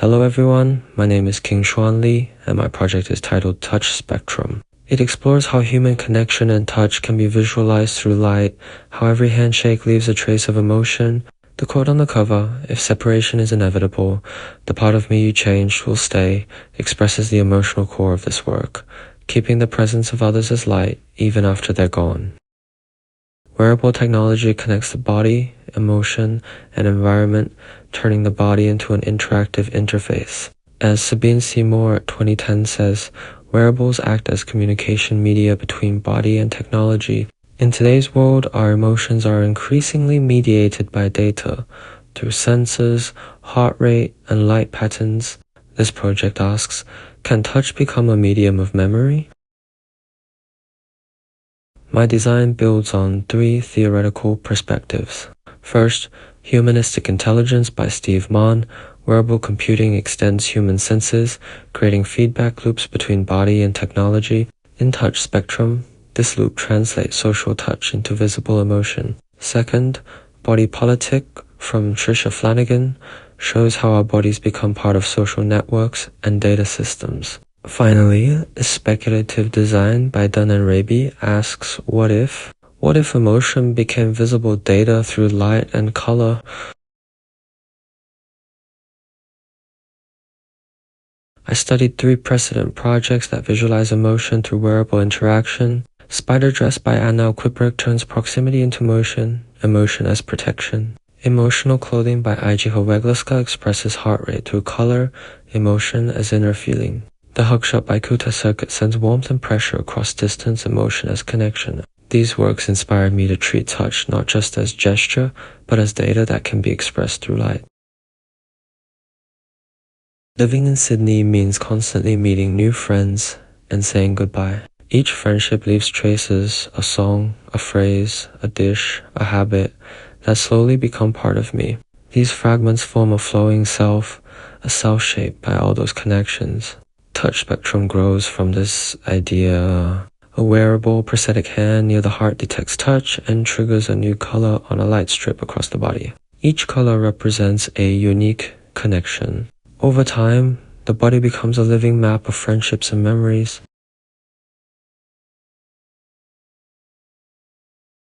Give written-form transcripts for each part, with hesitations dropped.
Hello everyone, my name is Qingchuan Li, and my project is titled Touch Spectrum. It explores how human connection and touch can be visualized through light, how every handshake leaves a trace of emotion. The quote on the cover, "If separation is inevitable, the part of me you changed will stay," expresses the emotional core of this work, keeping the presence of others as light even after they're gone. Wearable technology connects the body, emotion, and environment, turning the body into an interactive interface. As Sabine Seymour 2010 says, wearables act as communication media between body and technology. In today's world, our emotions are increasingly mediated by data, through sensors, heart rate, and light patterns. This project asks, can touch become a medium of memory? My design builds on three theoretical perspectives. First, Humanistic Intelligence by Steve Mann. Wearable computing extends human senses, creating feedback loops between body and technology. In Touch Spectrum, this loop translates social touch into visible emotion. Second, Body Politic from Tricia Flanagan shows how our bodies become part of social networks and data systems. Finally, Speculative Design by Dunn and Raby asks, what if emotion became visible data through light and color? I studied three precedent projects that visualize emotion through wearable interaction. Spider Dress by Anna Kubrick turns proximity into motion, emotion as protection. Emotional Clothing by Ichiho Wegleska expresses heart rate through color, emotion as inner feeling. The Hug Shot by Kuta Circuit sends warmth and pressure across distance, emotion as connection. These works inspired me to treat touch not just as gesture, but as data that can be expressed through light. Living in Sydney means constantly meeting new friends and saying goodbye. Each friendship leaves traces, a song, a phrase, a dish, a habit, that slowly become part of me. These fragments form a flowing self, a self shaped by all those connections. Touch Spectrum grows from this idea. A wearable prosthetic hand near the heart detects touch and triggers a new color on a light strip across the body. Each color represents a unique connection. Over time, the body becomes a living map of friendships and memories.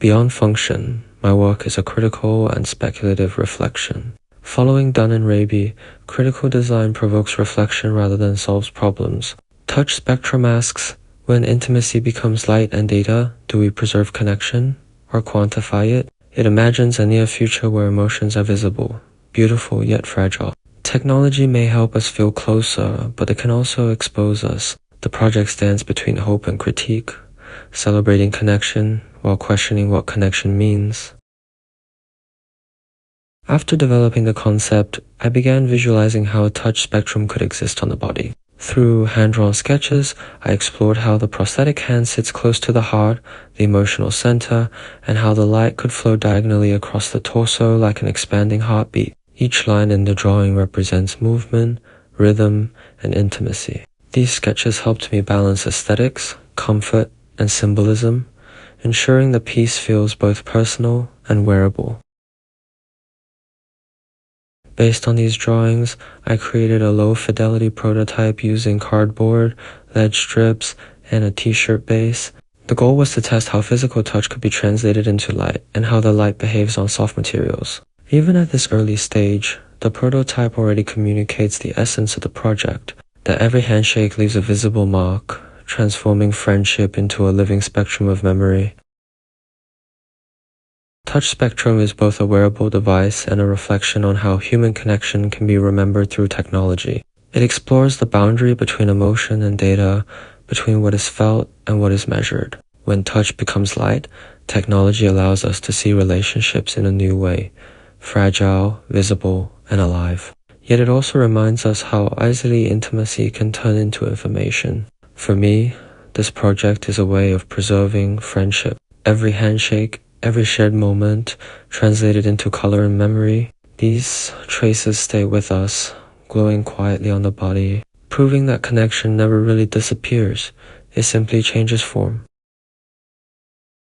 Beyond function, my work is a critical and speculative reflection. Following Dunn and Raby, critical design provokes reflection rather than solves problems. Touch Spectrum asks, when intimacy becomes light and data, do we preserve connection or quantify it? It imagines a near future where emotions are visible, beautiful yet fragile. Technology may help us feel closer, but it can also expose us. The project stands between hope and critique, celebrating connection while questioning what connection means. After developing the concept, I began visualizing how a touch spectrum could exist on the body. Through hand-drawn sketches, I explored how the prosthetic hand sits close to the heart, the emotional center, and how the light could flow diagonally across the torso like an expanding heartbeat. Each line in the drawing represents movement, rhythm, and intimacy. These sketches helped me balance aesthetics, comfort, and symbolism, ensuring the piece feels both personal and wearable. Based on these drawings, I created a low-fidelity prototype using cardboard, lead strips, and a t-shirt base. The goal was to test how physical touch could be translated into light and how the light behaves on soft materials. Even at this early stage, the prototype already communicates the essence of the project, that every handshake leaves a visible mark, transforming friendship into a living spectrum of memory. Touch Spectrum is both a wearable device and a reflection on how human connection can be remembered through technology. It explores the boundary between emotion and data, between what is felt and what is measured. When touch becomes light, technology allows us to see relationships in a new way, fragile, visible, and alive. Yet it also reminds us how easily intimacy can turn into information. For me, this project is a way of preserving friendship. Every handshake, every shared moment, translated into color and memory. These traces stay with us, glowing quietly on the body, proving that connection never really disappears. It simply changes form.